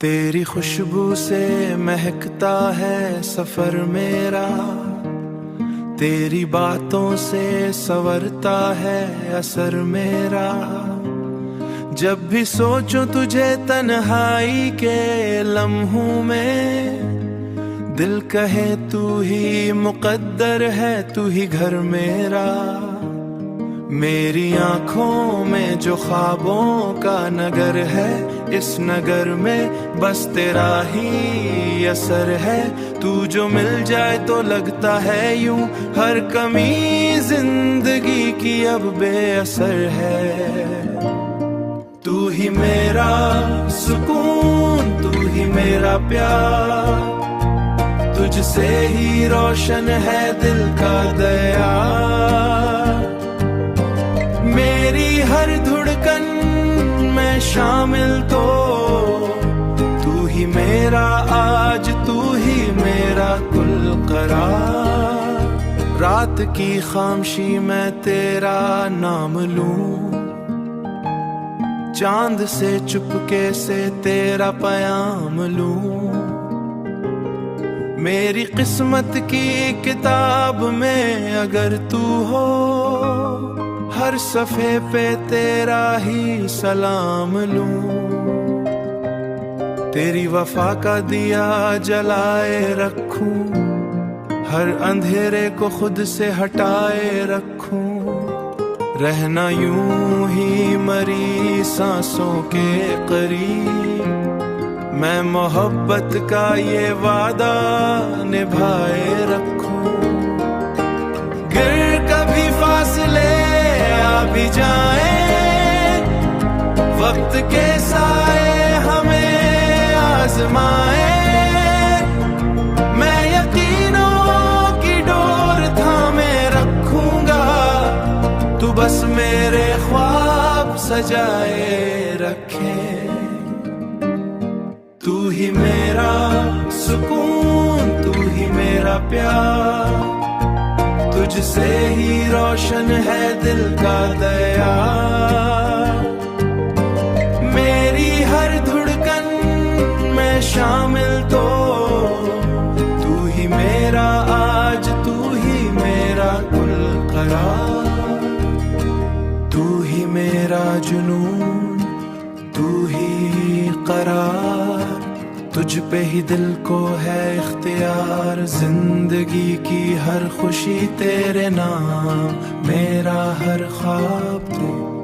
तेरी खुशबू से महकता है सफर मेरा, तेरी बातों से संवरता है असर मेरा। जब भी सोचूं तुझे तन्हाई के लम्हों में, दिल कहे तू ही मुकद्दर है, तू ही घर मेरा। मेरी आंखों में जो ख्वाबों का नगर है, इस नगर में बस तेरा ही असर है। तू जो मिल जाए तो लगता है यूं हर कमी जिंदगी की अब बेअसर है। तू ही मेरा सुकून, तू ही मेरा प्यार, तुझसे ही रोशन है दिल का दया। मेरी हर धड़कन में शामिल तो तू ही मेरा आज, तू ही मेरा कुल करार। रात की खामशी मैं तेरा नाम लूं, चांद से चुपके से तेरा पयाम लूं। मेरी किस्मत की किताब में अगर तू हो, हर सफ़े पे तेरा ही सलाम लूं। तेरी वफा का दिया जलाए रखूं, हर अंधेरे को खुद से हटाए रखूं। रहना यूं ही मरी सांसों के करीब, मैं मोहब्बत का ये वादा निभाए रखूं। गिर कभी फासले आ भी जाए, वक्त के साए हमें आजमाए। मैं यकीनों की डोर थामे रखूंगा, तू बस मेरे ख्वाब सजाए रखे। तू ही मेरा सुकून, तू ही मेरा प्यार, तुझसे ही रोशन है दिल का दया। मेरी हर धड़कन में शामिल तो तू ही मेरा आज, तू ही मेरा कुल करार। तू ही मेरा जुनून, तू ही करार, तुझ पे ही दिल को है इख्तियार। जिंदगी की हर खुशी तेरे नाम, मेरा हर ख्वाब तू।